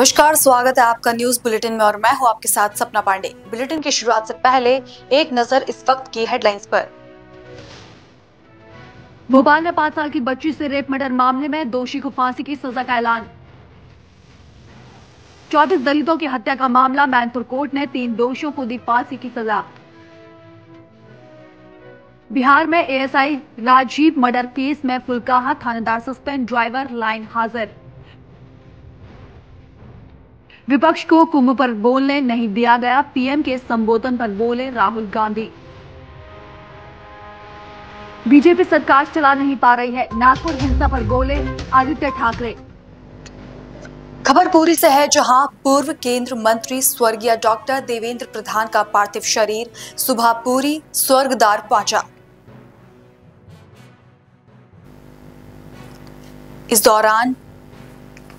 नमस्कार, स्वागत है आपका न्यूज बुलेटिन में और मैं हूं आपके साथ सपना पांडे। बुलेटिन की शुरुआत से पहले एक नजर इस वक्त की हेडलाइंस पर। भोपाल में 5 साल की बच्ची से रेप मर्डर मामले में दोषी को फांसी की सजा का ऐलान। 24 दलितों की हत्या का मामला, मैनपुर कोर्ट ने 3 दोषियों को दी फांसी की सजा। बिहार में एएसआई राजीव मर्डर केस में फुलकाहा थानेदार सस्पेंड, ड्राइवर लाइन हाजिर। विपक्ष को कुंभ पर बोलने नहीं दिया गया, पीएम के संबोधन पर बोले राहुल गांधी। बीजेपी सरकार चला नहीं पा रही है, नागपुर हिंसा पर बोले आदित्य ठाकरे। खबर पूरी से है, जहां पूर्व केंद्र मंत्री स्वर्गीय डॉक्टर देवेंद्र प्रधान का पार्थिव शरीर सुबह पूरी स्वर्गद्वार पहुंचा। इस दौरान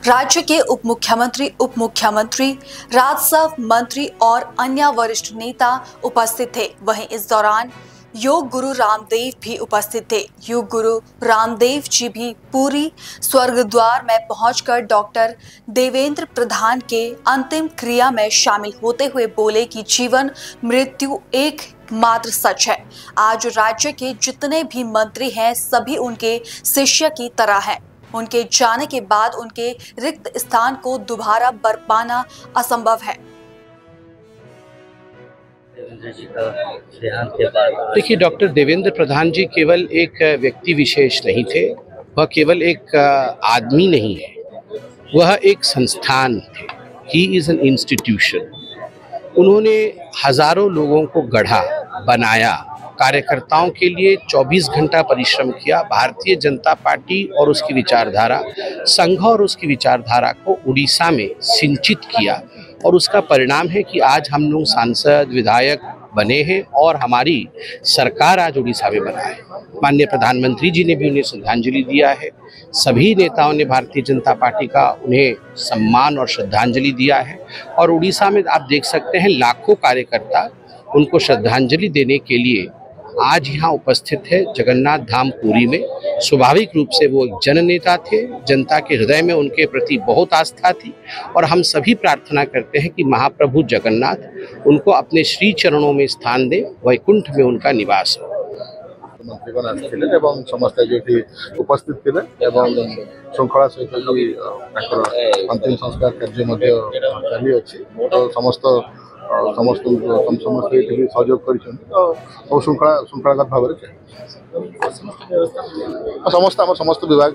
राज्य के उप मुख्यमंत्री, राजस्व मंत्री और अन्य वरिष्ठ नेता उपस्थित थे। वहीं इस दौरान योग गुरु रामदेव भी उपस्थित थे। योग गुरु रामदेव जी भी पूरी स्वर्गद्वार में पहुंचकर डॉक्टर देवेंद्र प्रधान के अंतिम क्रिया में शामिल होते हुए बोले कि जीवन मृत्यु एक मात्र सच है। आज राज्य के जितने भी मंत्री हैं सभी उनके शिष्य की तरह हैं। उनके जाने के बाद उनके रिक्त स्थान को दोबारा भर पाना असंभव है। देखिए, डॉक्टर देवेंद्र प्रधान जी केवल एक व्यक्ति विशेष नहीं थे, वह केवल एक आदमी नहीं है, वह एक संस्थान थे। He is an institution. उन्होंने हजारों लोगों को गढ़ा, बनाया, कार्यकर्ताओं के लिए 24 घंटा परिश्रम किया। भारतीय जनता पार्टी और उसकी विचारधारा, संघ और उसकी विचारधारा को उड़ीसा में सिंचित किया और उसका परिणाम है कि आज हम लोग सांसद, विधायक बने हैं और हमारी सरकार आज उड़ीसा में बना है। माननीय प्रधानमंत्री जी ने भी उन्हें श्रद्धांजलि दिया है। सभी नेताओं ने भारतीय जनता पार्टी का उन्हें सम्मान और श्रद्धांजलि दिया है और उड़ीसा में आप देख सकते हैं लाखों कार्यकर्ता उनको श्रद्धांजलि देने के लिए आज यहाँ उपस्थित है जगन्नाथ धाम पुरी में। स्वाभाविक रूप से वो एक जननेता थे, जनता के हृदय में उनके प्रति बहुत आस्था थी और हम सभी प्रार्थना करते हैं कि महाप्रभु जगन्नाथ उनको अपने श्री चरणों में स्थान दे, वैकुंठ में उनका निवास हो। मंत्रीगण आसथिले एवं समस्त जो उपस्थित थे एवं श्रृंखला सहित अंतिम संस्कार कार्य चली अच्छी तो समस्त सहयोग कर श्रृंखलागत भाव समस्त विभाग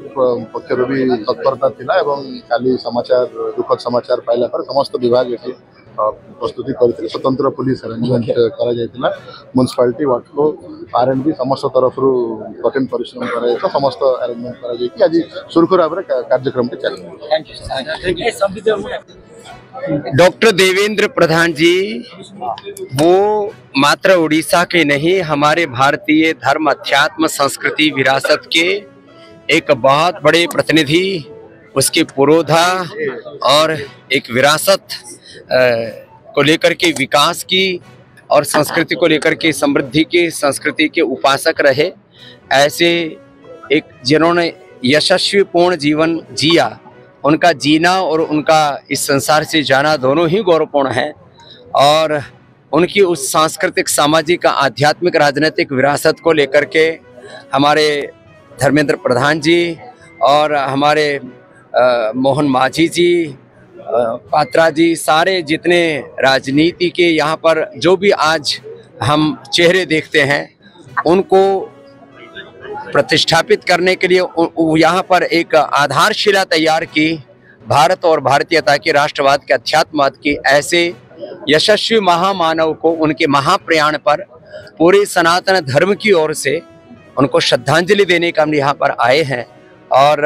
पक्षर भी तत्परता थिला एवं काली समाचार दुखद समाचार पाइला पर समस्त विभाग ये प्रस्तुति करते स्वतंत्र पुलिस अरेंजमेंट करा म्युनिसिपालिटी वाटको आरएनबी समस्त तरफ कठिन परिश्रम कर समस्त अरेंजमेंट कर आज सुरखुर भाव कार्यक्रम चल। डॉक्टर देवेंद्र प्रधान जी वो मात्र उड़ीसा के नहीं, हमारे भारतीय धर्म, अध्यात्म, संस्कृति, विरासत के एक बहुत बड़े प्रतिनिधि, उसके पुरोधा और एक विरासत को लेकर के विकास की और संस्कृति को लेकर के समृद्धि की, संस्कृति के उपासक रहे। ऐसे एक जिन्होंने यशस्वीपूर्ण जीवन जिया, उनका जीना और उनका इस संसार से जाना दोनों ही गौरवपूर्ण है और उनकी उस सांस्कृतिक, सामाजिक, आध्यात्मिक, राजनीतिक विरासत को लेकर के हमारे धर्मेंद्र प्रधान जी और हमारे मोहन मांझी जी, पात्रा जी, सारे जितने राजनीति के यहाँ पर जो भी आज हम चेहरे देखते हैं उनको प्रतिष्ठापित करने के लिए यहाँ पर एक आधारशिला तैयार की। भारत और भारतीयता की, राष्ट्रवाद के, अध्यात्मवाद की ऐसे यशस्वी महामानव को उनके महाप्रयाण पर पूरे सनातन धर्म की ओर से उनको श्रद्धांजलि देने का हम यहाँ पर आए हैं। और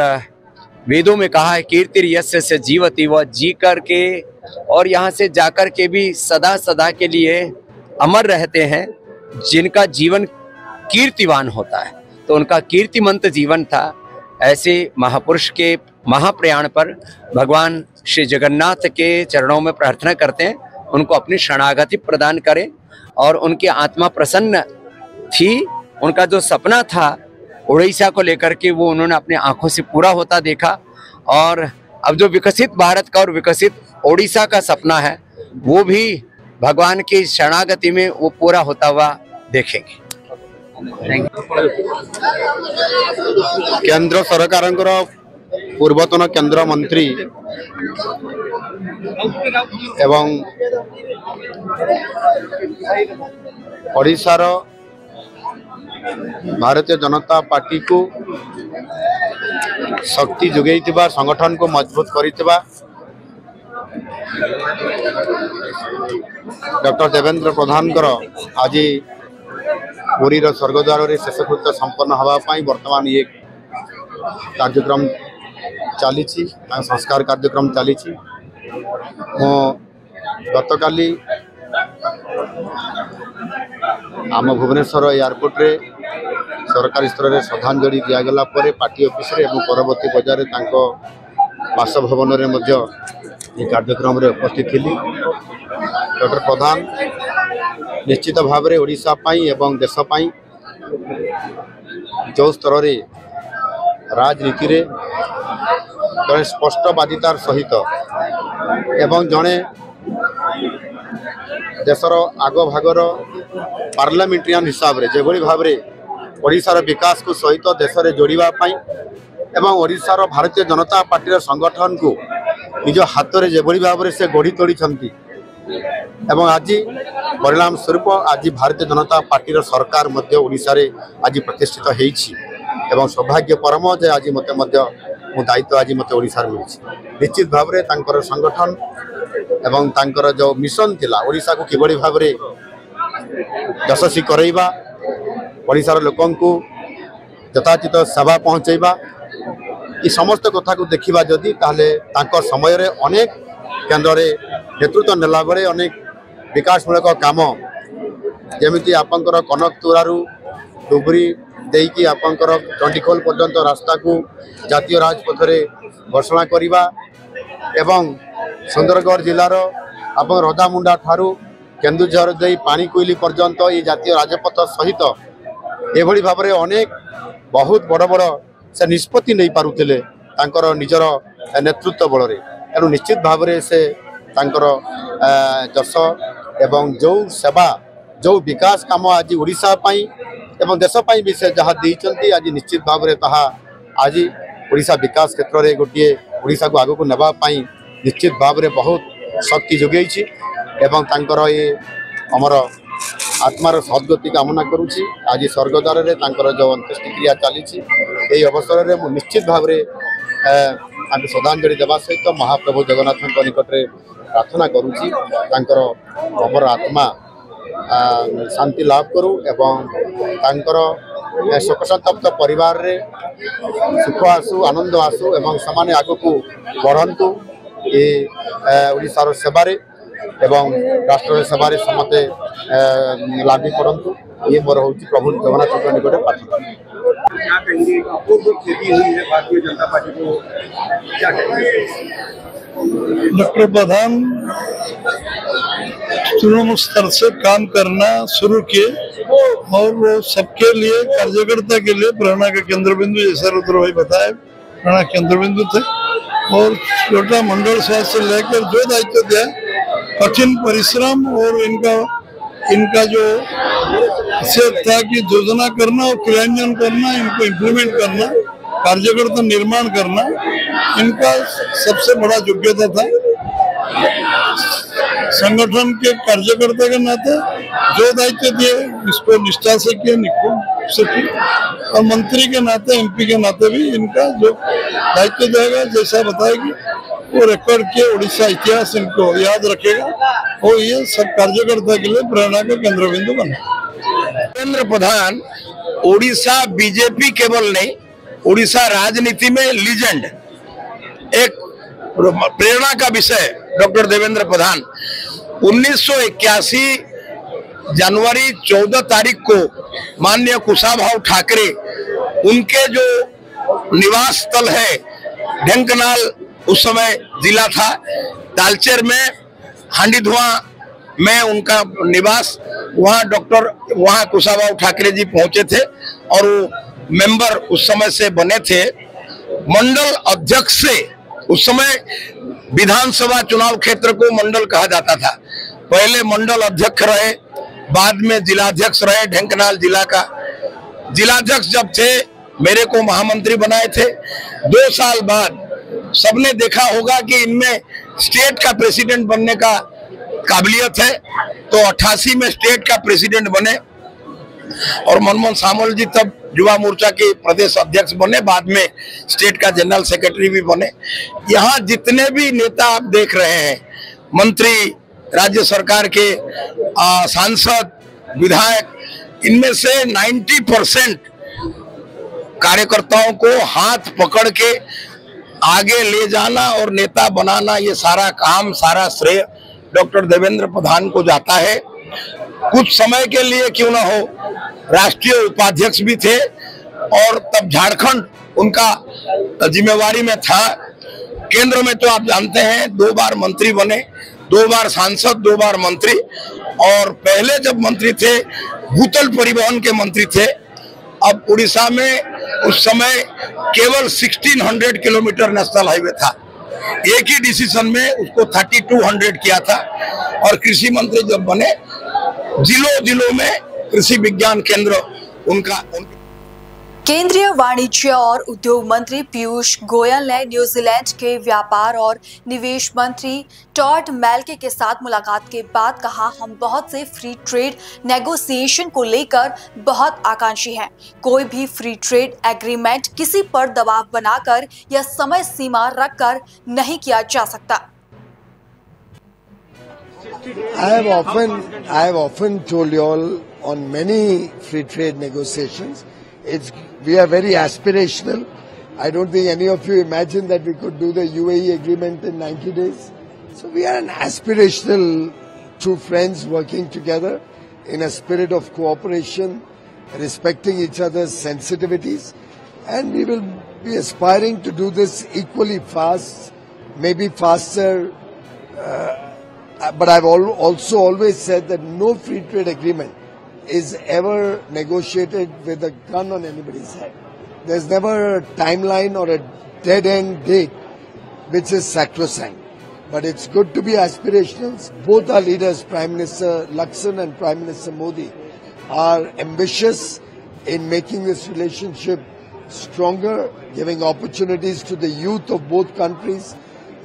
वेदों में कहा है कीर्ति यस्य से जीवति, वह जी करके और यहाँ से जाकर के भी सदा सदा के लिए अमर रहते हैं जिनका जीवन कीर्तिवान होता है। तो उनका कीर्तिमंत जीवन था। ऐसे महापुरुष के महाप्रयाण पर भगवान श्री जगन्नाथ के चरणों में प्रार्थना करते हैं उनको अपनी शरणागति प्रदान करें और उनकी आत्मा प्रसन्न थी। उनका जो सपना था उड़ीसा को लेकर के वो उन्होंने अपनी आंखों से पूरा होता देखा और अब जो विकसित भारत का और विकसित ओडिशा का सपना है, वो भी भगवान की शरणागति में वो पूरा होता हुआ देखेंगे। केंद्र सरकार पूर्वतन केंद्र मंत्री एवं ओडिशार भारतीय जनता पार्टी को शक्ति जोगई संगठन को मजबूत करितबा डॉक्टर देवेंद्र प्रधान आज पुरी स्वर्गद्वार में शेषकृत्य संपन्न होगापाई वर्तमान ये कार्यक्रम चली संस्कार कार्यक्रम चली गतकाली आम भुवनेश्वर एयरपोर्ट रे सरकारी स्तर में श्रद्धांजलि दिगला पार्टी ऑफिस रे एवं परवर्ती बजार बासभवन में कार्यक्रम रे उपस्थित थी। डॉक्टर प्रधान निश्चित भाव में ओडिशा पाई एवं देश पाई जो स्तर रे राजनीति रे जड़े स्पष्टवादितार सहित एवं जड़े देशर आग भागर पार्लियामेंटेरियन हिसाब से जो भाव में ओडिशार विकास को सहित देश में जोड़वा एवं ओडिशार भारतीय जनता पार्टी संगठन को निज हाथ में जो भाव से गढ़ी तोड़ी एवं आज परिणाम स्वरूप आज भारतीय जनता पार्टी सरकार ओडिशा रे आज प्रतिष्ठित होईछि एवं सौभाग्य परम जे आज मत मो दायित्व आज मत ओडिशा मिली। निश्चित भाव में तांकर संगठन एवं तांकर जो मिशन थिला ओडिशा को किबड़ी भाव में यशस्वी करैबा ओडिशार लोकन को यथाचित सेवा पहुँचैबा ये समस्त कथा को देखा जदि ताहले तांकर समय रे अनेक केंद्र रे नेतृत्व नेला बेले अनेक विकासमूलक काम जमीती आपंकर कनकतुरारू डुबरी देकी आपंकर चंडीखोल पर्यंत रास्ता को जातीय राजपथ रे घोषणा करिबा एवं सुंदरगढ़ जिलार आप रजामुंडा ठारू केन्दुझर दे पानी कोइली पर्यंत ये जातीय राजपथ सहित एभली भाव में अनेक बहुत बड़ बड़ से निष्पत्ति नहीं पारुथिले तांकर निजर नेतृत्व बल रे एनु निश्चित भाव में से तांकर जस एवं जो सेवा जो विकास काम आज ओडिशा पाई एवं देश पाई भी से जहाँ देइचंती आज निश्चित भाव में ताहा आज ओडिशा विकास क्षेत्र में गोटे ओडिशा को आगू नेबा पाई निश्चित भाव में बहुत शक्ति जोगई एवं तांकर ये अमर आत्मार सद्गति कामना करुच्ची। आज स्वर्गद्वार में तांकर जो अंत्येष्टिक्रिया चली अवसर में मुझे निश्चित भाव में श्रद्धांजलि देवा सहित महाप्रभु जगन्नाथ निकट में प्रार्थना करुच्ची तांकर अमर आत्मा शांति लाभ करू एवं तांकर शोक संतप्त परिवार रे सुख आसु आनंद आसु एवं समाने आगु को बढ़ंतु ये ओडिशार सेवारे एवं राष्ट्र सेवारे समते लागू करंतु ये मोर होची प्रभु जगन्नाथ निकट प्रार्थना। क्या कहेंगे अपूर्व खेती हुई है भारतीय जनता पार्टी को, क्या कहेंगे? डॉक्टर प्रधान तृणमूल स्तर से काम करना शुरू किए और वो सबके लिए कार्यकर्ता के लिए प्रेरणा का केंद्र बिंदु, जैसा रुद्र भाई बताए प्रेरणा केंद्र बिंदु थे। और छोटा मंडल स्वास्थ्य से लेकर जो दायित्व दिया कठिन परिश्रम और इनका जो था कि योजना करना और क्रियान्वयन करना, इनको इम्प्लीमेंट करना, कार्यकर्ता निर्माण करना इनका सबसे बड़ा योग्यता था। संगठन के कार्यकर्ता के नाते जो दायित्व दिए इसको निष्ठा से किए, निपुण से किए और मंत्री के नाते एमपी के नाते भी इनका जो दायित्व देगा जैसा बताएगी वो रिकॉर्ड किए, उड़ीसा इतिहास इनको याद रखेगा और ये सब कार्यकर्ता के लिए प्रेरणा का केंद्र बिंदु बना। देवेंद्र प्रधान उड़ीसा बीजेपी केवल नहीं, उड़ीसा राजनीति में लीजेंड, एक प्रेरणा का विषय डॉक्टर देवेंद्र प्रधान 1981 जनवरी 14 तारीख को माननीय कुशाभाऊ ठाकरे उनके जो निवास स्थल है ढेंकनाल, उस समय जिला था तालचेर में, हांडीधुआ में उनका निवास, वहाँ कुशाभाऊ ठाकरे जी पहुंचे थे और वो मेंबर उस समय से बने थे। मंडल अध्यक्ष से उस समय विधानसभा चुनाव क्षेत्र को मंडल कहा जाता था। पहले मंडल अध्यक्ष रहे, बाद में जिलाध्यक्ष रहे। ढेंकनाल जिला का जिलाध्यक्ष जब थे, मेरे को महामंत्री बनाए थे। 2 साल बाद सबने देखा होगा कि इनमें स्टेट का प्रेसिडेंट बनने का काबिलियत है, तो 88 में स्टेट का प्रेसिडेंट बने और मनमोहन सामल जी तब युवा मोर्चा के प्रदेश अध्यक्ष बने, बाद में स्टेट का जनरल सेक्रेटरी भी बने। यहाँ जितने भी नेता आप देख रहे हैं, मंत्री, राज्य सरकार के सांसद, विधायक, इनमें से 90% कार्यकर्ताओं को हाथ पकड़ के आगे ले जाना और नेता बनाना, ये सारा काम, सारा श्रेय डॉक्टर देवेंद्र प्रधान को जाता है। कुछ समय के लिए क्यों ना हो, राष्ट्रीय उपाध्यक्ष भी थे और तब झारखंड उनका जिम्मेवारी में था। केंद्र में तो आप जानते हैं 2 बार मंत्री बने, 2 बार सांसद, 2 बार मंत्री, और पहले जब मंत्री थे भूतल परिवहन के मंत्री थे। अब उड़ीसा में उस समय केवल 1600 किलोमीटर नेशनल हाईवे था, एक ही डिसीजन में उसको 3200 किया था। और कृषि मंत्री जब बने, जिलों में कृषि विज्ञान केंद्र उनका। केंद्रीय वाणिज्य और उद्योग मंत्री पीयूष गोयल ने न्यूजीलैंड के व्यापार और निवेश मंत्री टॉड मैल्के के साथ मुलाकात के बाद कहा, हम बहुत से फ्री ट्रेड नेगोशिएशन को लेकर बहुत आकांक्षी हैं। कोई भी फ्री ट्रेड एग्रीमेंट किसी पर दबाव बनाकर या समय सीमा रखकर नहीं किया जा सकता। I have often told you all on many free trade negotiations, we are very aspirational. I don't think any of you imagine that we could do the UAE agreement in 90 days. So we are an aspirational two friends working together in a spirit of cooperation, respecting each other's sensitivities, and we will be aspiring to do this equally fast, maybe faster. But I've also always said that no free trade agreement is ever negotiated with a gun on anybody's head. There's never a timeline or a dead-end date which is sacrosanct. But it's good to be aspirational. Both our leaders, Prime Minister Lakson and Prime Minister Modi, are ambitious in making this relationship stronger, giving opportunities to the youth of both countries,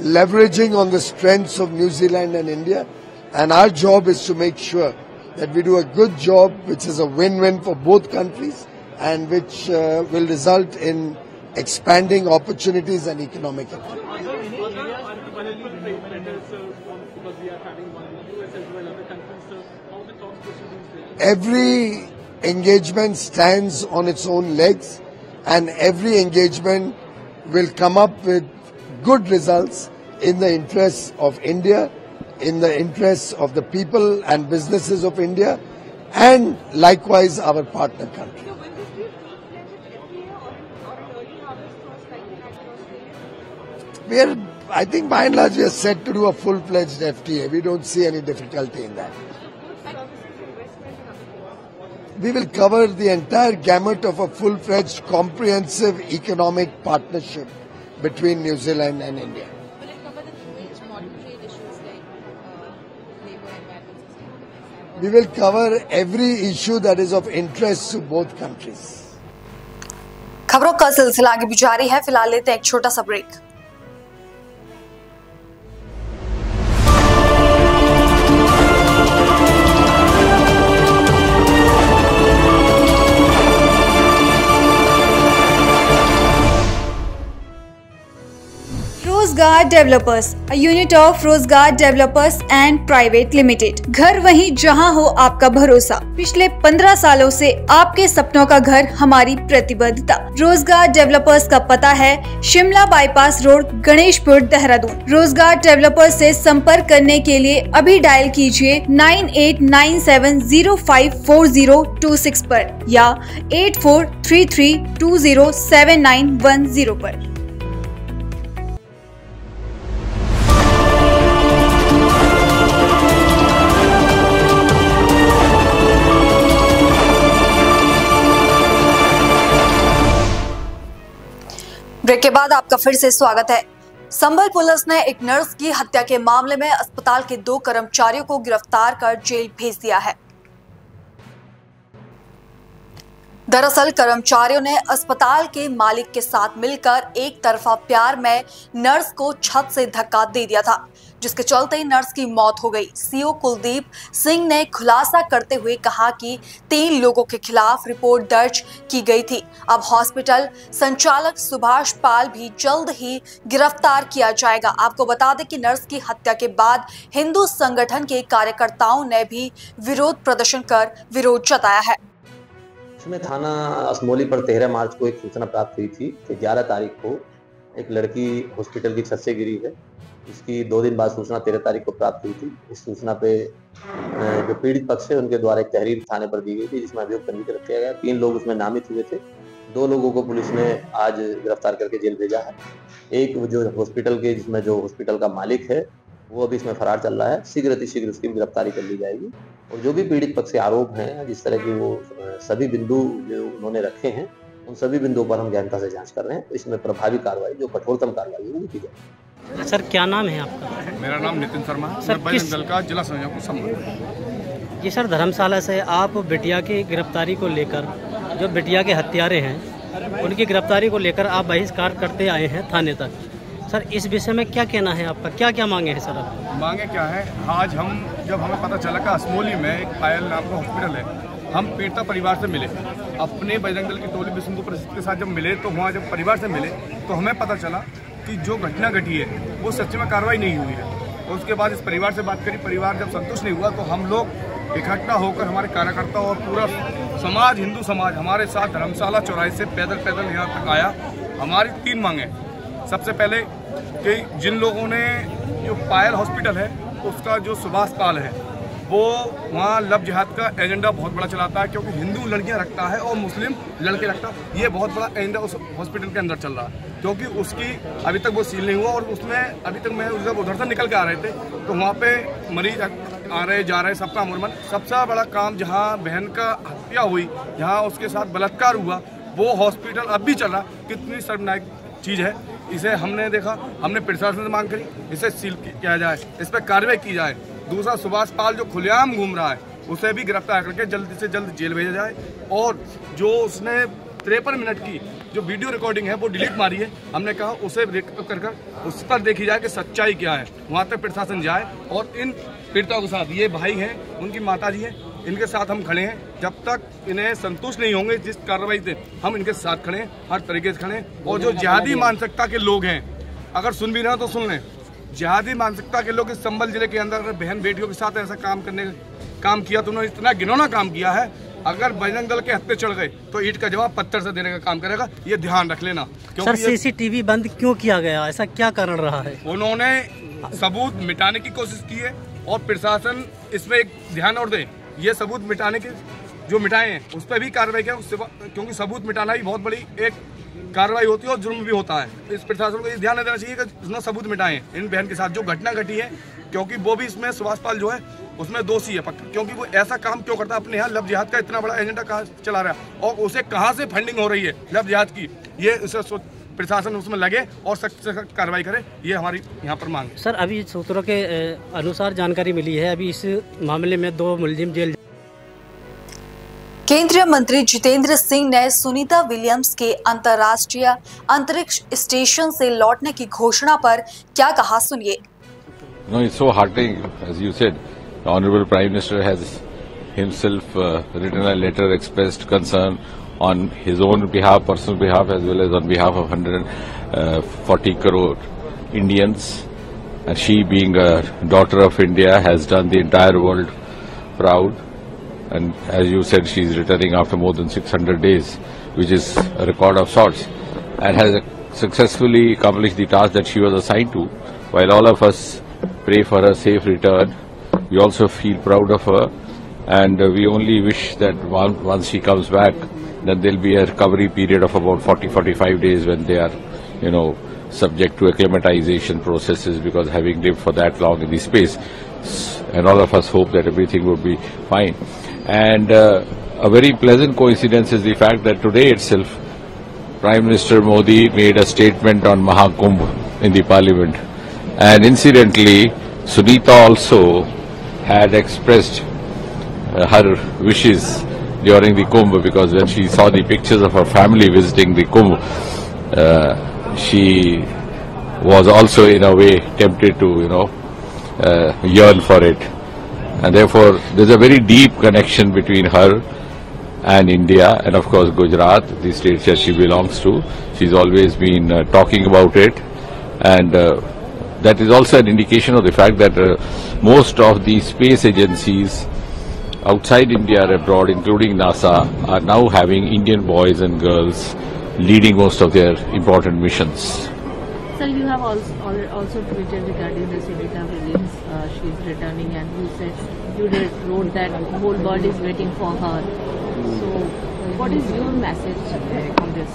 leveraging on the strengths of New Zealand and India. And our job is to make sure that we do a good job which is a win-win for both countries and which will result in expanding opportunities and economic activity. Every engagement stands on its own legs, and every engagement will come up with good results in the interests of India, in the interests of the people and businesses of India, and likewise our partner country. I think by and large we are set to do a full-fledged FTA. We don't see any difficulty in that. We will cover the entire gamut of a full-fledged comprehensive economic partnership between New Zealand and India. Will it cover the huge modern trade issues like labor and We will cover every issue that is of interest to both countries. खबरों का सिलसिला आगे भी जारी है। फिलहाल लेते हैं एक छोटा सा ब्रेक। रोजगार डेवलपर्स, a unit of रोजगार डेवलपर्स एंड प्राइवेट लिमिटेड। घर वहीं जहां हो आपका भरोसा। पिछले 15 सालों से आपके सपनों का घर हमारी प्रतिबद्धता। रोजगार डेवलपर्स का पता है शिमला बाईपास रोड, गणेशपुर, देहरादून। रोजगार डेवलपर्स से संपर्क करने के लिए अभी डायल कीजिए 9897054026 पर या 8433207910 पर। ब्रेक के बाद आपका फिर से स्वागत है। संभल पुलिस ने एक नर्स की हत्या के मामले में अस्पताल के 2 कर्मचारियों को गिरफ्तार कर जेल भेज दिया है। दरअसल कर्मचारियों ने अस्पताल के मालिक के साथ मिलकर एक तरफा प्यार में नर्स को छत से धक्का दे दिया था, जिसके चलते नर्स की मौत हो गई। सीओ कुलदीप सिंह ने खुलासा करते हुए कहा कि 3 लोगों के खिलाफ रिपोर्ट दर्ज की गई थी। अब हॉस्पिटल संचालक सुभाष पाल भी जल्द ही गिरफ्तार किया जाएगा। आपको बता दें कि नर्स की हत्या के बाद हिंदू संगठन के कार्यकर्ताओं ने भी विरोध प्रदर्शन कर विरोध जताया है। इसमें थाना असमोली पर 13 मार्च को एक सूचना प्राप्त हुई थी कि 11 तारीख को एक लड़की हॉस्पिटल की छत से गिरी है। इसकी 2 दिन बाद सूचना 13 तारीख को प्राप्त हुई थी। इस सूचना पे जो पीड़ित पक्ष है उनके द्वारा एक तहरीर थाने पर दी गई थी, जिसमें अभियोग पंजीकृत किया गया। 3 लोग उसमें नामित हुए थे। 2 लोगों को पुलिस ने आज गिरफ्तार करके जेल भेजा है। एक जो हॉस्पिटल के जिसमें जो हॉस्पिटल का मालिक है वो अभी इसमें फरार चल रहा है। शीघ्र उसकी गिरफ्तारी कर ली जाएगी। और जो भी पीड़ित पक्ष से आरोप हैं, जिस तरह की वो सभी बिंदु जो उन्होंने रखे हैं, उन सभी बिंदुओं पर हम गहनता से जांच कर रहे हैं। तो इसमें प्रभावी कार्रवाई, जो कठोरतम कार्रवाई है, वो की जाए। सर क्या नाम है आपका? मेरा नाम नितिन शर्मा है। सर बजरंग दल का जिला संयोजक को संबंध। जी सर, धर्मशाला से आप बिटिया की गिरफ्तारी को लेकर, जो बिटिया के हत्यारे हैं उनकी गिरफ्तारी को लेकर आप बहिष्कार करते आए हैं थाने तक। सर इस विषय में क्या कहना है आपका? क्या क्या मांगे हैं सर आप? मांगे क्या है? आज जब हमें पता चला कि असमोली में एक पायल नाम का हॉस्पिटल है, हम पीड़िता परिवार से मिले। अपने बजरंग दल की टोली बिशुनपुर के साथ जब मिले तो वहाँ जब परिवार से मिले तो हमें पता चला कि जो घटना घटी है वो सच्ची में कार्रवाई नहीं हुई है। और उसके बाद इस परिवार से बात करी। परिवार जब संतुष्ट नहीं हुआ तो हम लोग इकट्ठा होकर, हमारे कार्यकर्ता और पूरा समाज, हिंदू समाज हमारे साथ धर्मशाला चौराहे से पैदल यहाँ तक आया। हमारी 3 मांगे। सबसे पहले कि जिन लोगों ने जो पायल हॉस्पिटल है उसका जो सुभाष पाल है वो वहाँ लव जिहाद का एजेंडा बहुत बड़ा चलाता है, क्योंकि हिंदू लड़कियां रखता है और मुस्लिम लड़के रखता है। ये बहुत बड़ा एजेंडा उस हॉस्पिटल के अंदर चल रहा है, क्योंकि उसकी अभी तक वो सील नहीं हुआ। और उसमें अभी तक मैं जब उधर से निकल के आ रहे थे तो वहाँ पे मरीज आ रहे जा रहे, सबका मुरमन। सबसे बड़ा काम जहाँ बहन का हत्या हुई, जहाँ उसके साथ बलात्कार हुआ, वो हॉस्पिटल अब भी चल रहा। कितनी शर्मनाक चीज़ है। इसे हमने देखा, हमने प्रशासन से मांग करी इसे सील किया जाए, इस पर कार्रवाई की जाए। दूसरा, सुभाष पाल जो खुलेआम घूम रहा है उसे भी गिरफ्तार करके जल्द से जल्द जेल भेजा जाए। और जो उसने 53 मिनट की जो वीडियो रिकॉर्डिंग है वो डिलीट मारी है, हमने कहा उसे कर उस पर देखी जाए कि सच्चाई क्या है। वहाँ तक प्रशासन जाए और इन पीड़िताओं के साथ, ये भाई हैं, उनकी माता जी हैं, इनके साथ हम खड़े हैं। जब तक इन्हें संतुष्ट नहीं होंगे जिस कार्रवाई से, हम इनके साथ खड़े हैं, हर तरीके से खड़े हैं। और जो जिहादी मानसिकता के लोग हैं, अगर सुन भी रहे हो तो सुन लें। जिहादी मानसिकता के लोग इस संभल जिले के अंदर अगर बहन बेटियों के साथ ऐसा काम किया तो उन्होंने इतना घिनौना काम किया है। अगर बजरंग दल के हत्थे चढ़ गए तो ईंट का जवाब पत्थर से देने का काम करेगा, ये ध्यान रख लेना। सर सीसीटीवी बंद क्यों किया गया? ऐसा क्या कारण रहा है? उन्होंने सबूत मिटाने की कोशिश की है और प्रशासन इसमें एक ध्यान और दे, ये सबूत मिटाने के जो मिटाए हैं उस पर भी कार्रवाई करें, क्योंकि सबूत मिटाना भी बहुत बड़ी एक कार्रवाई होती है और जुर्म भी होता है। इस प्रशासन को ये ध्यान देना चाहिए कि उसने सबूत मिटाए इन बहन के साथ जो घटना घटी है, क्योंकि वो भी इसमें सुभाष पाल जो है उसमें दोषी है पक्का। क्योंकि वो ऐसा काम क्यों करता है? अपने यहाँ लव जिहाद का इतना बड़ा एजेंडा कहाँ चला रहा है और उसे कहाँ से फंडिंग हो रही है लव जिहाद की, ये उसे प्रशासन उसमें लगे और सख्त से सख्त कार्रवाई करे, ये हमारी यहाँ पर मांग है। सर अभी सूत्रों के अनुसार जानकारी मिली है, अभी इस मामले में 2 मुलजिम जेल। केंद्रीय मंत्री जितेंद्र सिंह ने सुनीता विलियम्स के अंतर्राष्ट्रीय अंतरिक्ष स्टेशन से लौटने की घोषणा पर क्या कहा, सुनिए। No, it's so heartening, as you said. The Honorable Prime Minister has himself written a letter, expressed concern on his own behalf, personal behalf, as well as on behalf of 140 crore Indians. And she, being a daughter of India, has done the entire world proud. And as you said, she is returning after more than 600 days, which is a record of sorts, and has successfully accomplished the task that she was assigned to. While all of us pray for her safe return, we also feel proud of her, and we only wish that once she comes back, then there will be a recovery period of about 40-45 days when they are, subject to acclimatization processes, because having lived for that long in the space, and all of us hope that everything will be fine. And a very pleasant coincidence is the fact that today itself, Prime Minister Modi made a statement on Mahakumbh, in the parliament. And incidentally, Sunita also had expressed her wishes during the Kumbh, because when she saw the pictures of her family visiting the Kumbh, she was also in a way tempted to, yearn for it. And therefore, there's a very deep connection between her and India, and of course Gujarat, the state that she belongs to. She's always been talking about it, and that is also an indication of the fact that most of the space agencies outside India or abroad, including NASA, are now having Indian boys and girls leading most of their important missions. Sir, you have also tweeted regarding the Sunita Williams. She's returning, and you said you wrote that the whole world is waiting for her. So, what is your message on this?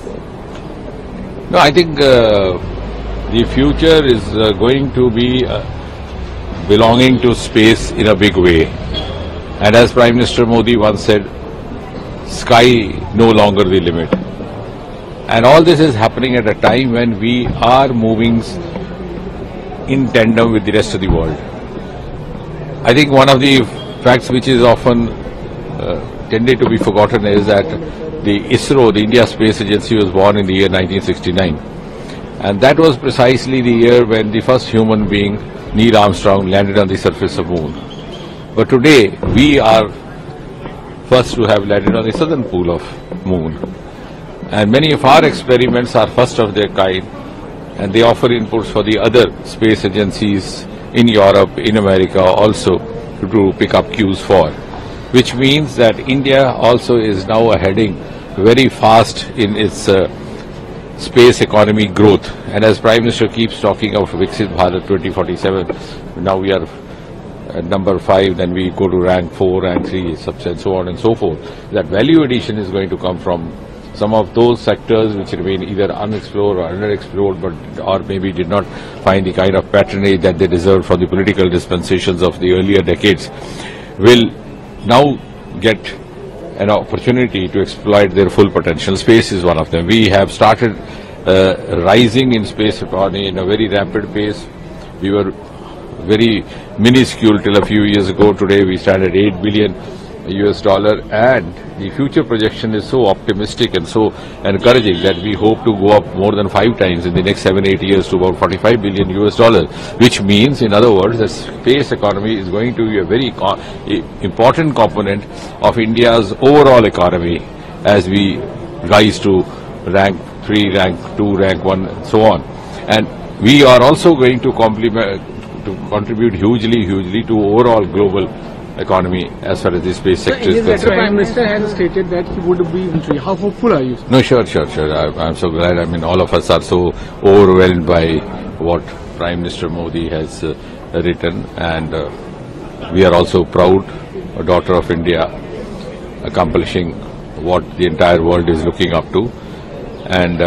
No, I think the future is going to be belonging to space in a big way. And as Prime Minister Modi once said, sky no longer the limit. And all this is happening at a time when we are moving in tandem with the rest of the world. I think one of the facts which is often tended to be forgotten is that the ISRO, the India Space Agency, was born in the year 1969. And that was precisely the year when the first human being, Neil Armstrong, landed on the surface of the moon. But today, we are first to have landed on the southern pole of moon. And many of our experiments are first of their kind, and they offer inputs for the other space agencies in Europe, in America also to pick up cues for. Which means that India also is now heading very fast in its space economy growth. And as Prime Minister keeps talking of Viksit Bharat 2047, now we are at number 5, then we go to rank 4, rank 3, and so on and so forth. That value addition is going to come from some of those sectors which remain either unexplored or underexplored, or maybe did not find the kind of patronage that they deserved from the political dispensations of the earlier decades, will now get an opportunity to exploit their full potential. Space is one of them. We have started rising in space economy in a very rapid pace. We were very minuscule till a few years ago. Today we stand at $8 billion, and the future projection is so optimistic and so encouraging that we hope to go up more than 5 times in the next 7-8 years to about $45 billion, which means, in other words, the space economy is going to be a very important component of India's overall economy as we rise to rank 3, rank 2, rank 1, and so on. And we are also going to contribute hugely to overall global economy as far as the space sector is concerned. The Prime Minister has stated that he would be voluntary. How hopeful are you? No, sure. I'm so glad. I mean, all of us are so overwhelmed by what Prime Minister Modi has written, and we are also proud, a daughter of India, accomplishing what the entire world is looking up to. And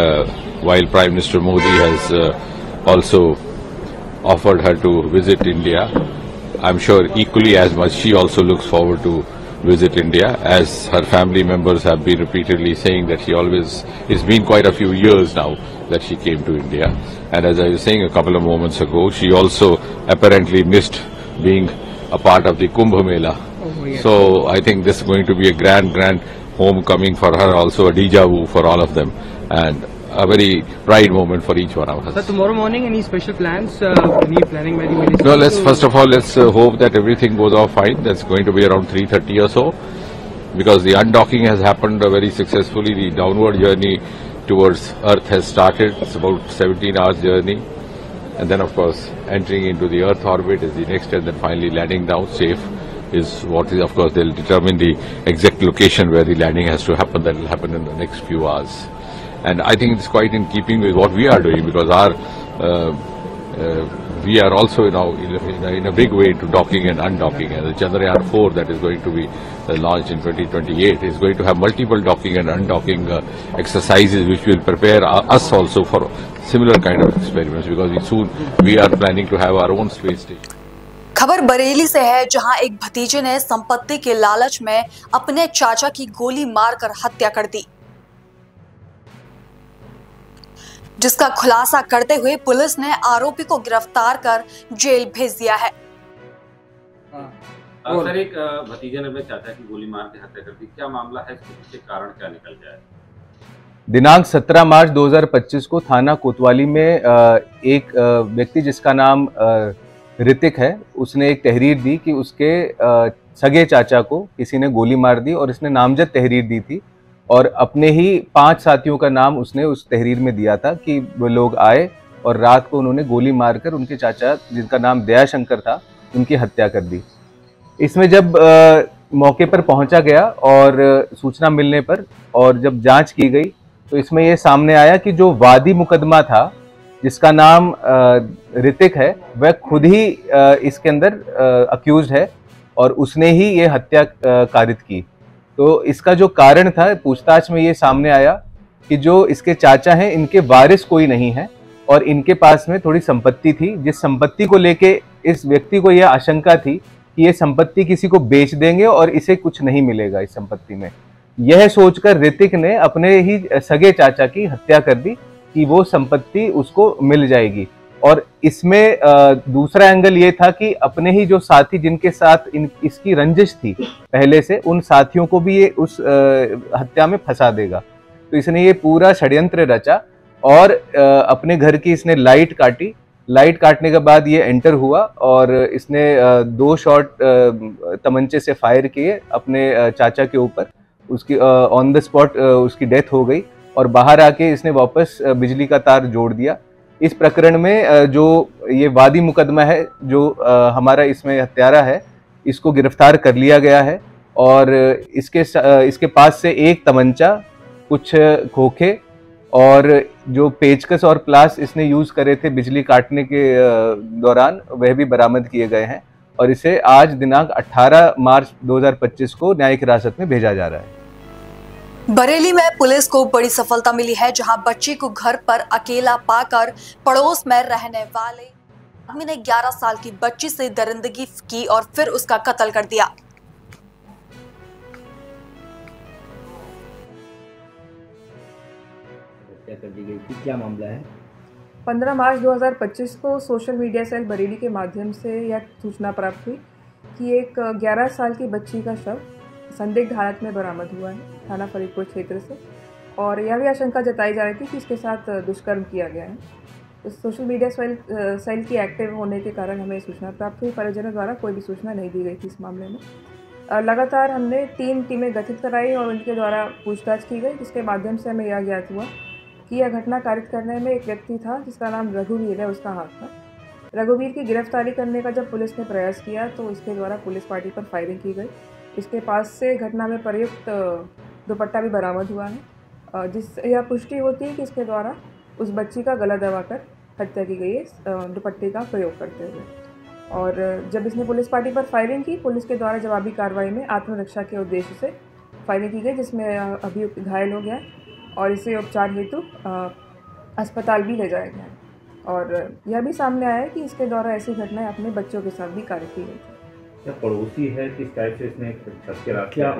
while Prime Minister Modi has also offered her to visit India, I'm sure equally as much she also looks forward to visit India, as her family members have been repeatedly saying that she always, it's been quite a few years now that she came to India. And as I was saying a couple of moments ago, she also apparently missed being a part of the Kumbh Mela. Oh, yes. So I think this is going to be a grand homecoming for her, also a déjà vu for all of them, and a very pride moment for each one of us. So tomorrow morning, any special plans? Any planning by the minister? No, first of all, let's hope that everything goes off fine. That's going to be around 3:30 or so, because the undocking has happened very successfully. The downward journey towards Earth has started. It's about 17 hours journey. And then, of course, entering into the Earth orbit is the next, and then finally landing down safe is what is, of course, they'll determine the exact location where the landing has to happen. That will happen in the next few hours. And I think it's quite in keeping with what we are doing, because we are also now in a big way into docking and undocking. And the Chandrayaan 4 that is going to be launched in 2028 is going to have multiple docking and undocking exercises, which will prepare us also for similar kind of experiments, because we are planning to have our own space station. खबर बरेली से है, जहां एक भतीजे ने संपत्ति के लालच में अपने चाचा की गोली मारकर हत्या कर दी। जिसका खुलासा करते हुए पुलिस ने आरोपी को गिरफ्तार कर जेल भेज दिया है। सर, एक भतीजे ने अपने चाचा की गोली मार के हत्या कर दी, क्या मामला है, इसके पीछे कारण क्या निकल गया है? दिनांक 17 मार्च 2025 को थाना कोतवाली में एक व्यक्ति जिसका नाम ऋतिक है, उसने एक तहरीर दी कि उसके सगे चाचा को किसी ने गोली मार दी और इसने नामजद तहरीर दी थी और अपने ही 5 साथियों का नाम उसने उस तहरीर में दिया था कि वो लोग आए और रात को उन्होंने गोली मारकर उनके चाचा, जिनका नाम दयाशंकर था, उनकी हत्या कर दी। इसमें जब मौके पर पहुंचा गया और सूचना मिलने पर और जब जांच की गई तो इसमें ये सामने आया कि जो वादी मुकदमा था, जिसका नाम ऋतिक है, वह खुद ही इसके अंदर अक्यूज्ड है और उसने ही ये हत्या कारित की। तो इसका जो कारण था, पूछताछ में ये सामने आया कि जो इसके चाचा हैं, इनके वारिस कोई नहीं है और इनके पास में थोड़ी संपत्ति थी, जिस संपत्ति को लेके इस व्यक्ति को यह आशंका थी कि ये संपत्ति किसी को बेच देंगे और इसे कुछ नहीं मिलेगा इस संपत्ति में। यह सोचकर ऋतिक ने अपने ही सगे चाचा की हत्या कर दी कि वो संपत्ति उसको मिल जाएगी। और इसमें दूसरा एंगल ये था कि अपने ही जो साथी जिनके साथ इसकी रंजिश थी पहले से, उन साथियों को भी ये उस हत्या में फंसा देगा। तो इसने ये पूरा षड्यंत्र रचा और अपने घर की इसने लाइट काटी। लाइट काटने के बाद ये एंटर हुआ और इसने 2 शॉट तमंचे से फायर किए अपने चाचा के ऊपर। उसकी ऑन द स्पॉट उसकी डेथ हो गई और बाहर आके इसने वापस बिजली का तार जोड़ दिया। इस प्रकरण में जो ये वादी मुकदमा है, जो हमारा इसमें हत्यारा है, इसको गिरफ्तार कर लिया गया है और इसके पास से एक तमंचा, कुछ खोखे और जो पेचकस और प्लास इसने यूज करे थे बिजली काटने के दौरान, वह भी बरामद किए गए हैं और इसे आज दिनांक 18 मार्च 2025 को न्यायिक हिरासत में भेजा जा रहा है। बरेली में पुलिस को बड़ी सफलता मिली है, जहां बच्ची को घर पर अकेला पाकर पड़ोस में रहने वाले आदमी ने 11 साल की बच्ची से दरिंदगी की और फिर उसका कत्ल कर दिया। कर दी गई थी, क्या मामला है? 15 मार्च 2025 को सोशल मीडिया सेल बरेली के माध्यम से यह सूचना प्राप्त हुई कि एक 11 साल की बच्ची का शव संदिग्ध हालत में बरामद हुआ है थाना फरीदपुर क्षेत्र से और यह भी आशंका जताई जा रही थी कि इसके साथ दुष्कर्म किया गया है। तो सोशल मीडिया सेल की एक्टिव होने के कारण हमें सूचना प्राप्त हुई। परिजनों द्वारा कोई भी सूचना नहीं दी गई थी इस मामले में। लगातार हमने 3 टीमें गठित कराई और उनके द्वारा पूछताछ की गई, जिसके माध्यम से हमें यह ज्ञात हुआ कि यह घटना कारित करने में एक व्यक्ति था जिसका नाम रघुवीर है, उसका हाथ था। रघुवीर की गिरफ्तारी करने का जब पुलिस ने प्रयास किया तो इसके द्वारा पुलिस पार्टी पर फायरिंग की गई। इसके पास से घटना में प्रयुक्त दुपट्टा भी बरामद हुआ है, जिससे यह पुष्टि होती है कि इसके द्वारा उस बच्ची का गला दबाकर हत्या की गई है दुपट्टे का प्रयोग करते हुए। और जब इसने पुलिस पार्टी पर फायरिंग की, पुलिस के द्वारा जवाबी कार्रवाई में आत्मरक्षा के उद्देश्य से फायरिंग की गई, जिसमें अभियुक्त घायल हो गया और इसे उपचार हेतु अस्पताल भी ले जाया गया। और यह भी सामने आया कि इसके द्वारा ऐसी घटनाएं अपने बच्चों के साथ भी कारित की गई थी। क्या पड़ोसी है, किस टाइप से इसने क्या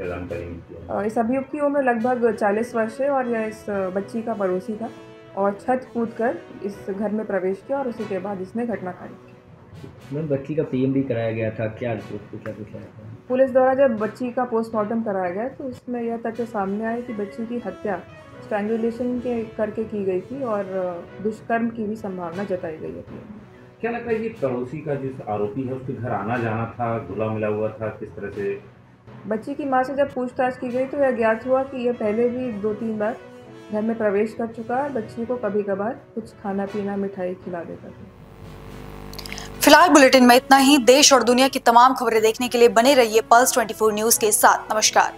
जानकारी? इस अभियुक्त की उम्र लगभग 40 वर्ष है और यह इस बच्ची का पड़ोसी था और छत कूदकर इस घर में प्रवेश किया और उसी के बाद इसने घटना कारित की। बच्ची का पीएम भी कराया गया था, क्या रिपोर्ट क्या कुछ आया था? पुलिस द्वारा जब बच्ची का पोस्टमार्टम कराया गया तो उसमें यह तथ्य सामने आया कि बच्ची की हत्या स्ट्रैंगुलेशन के करके की गई थी और दुष्कर्म की भी संभावना जताई गई है। क्या लगता है कि पड़ोसी का जिस आरोपी है उसके घर आना जाना था, घुला मिला हुआ था, किस तरह से? बच्ची की मां से जब पूछताछ की गई तो यह ज्ञात हुआ कि यह पहले भी 2-3 बार घर में प्रवेश कर चुका है। बच्ची को कभी कभार कुछ खाना पीना मिठाई खिला देता था। फिलहाल बुलेटिन में इतना ही। देश और दुनिया की तमाम खबरें देखने के लिए बने रहिए पल्स 24 न्यूज के साथ। नमस्कार।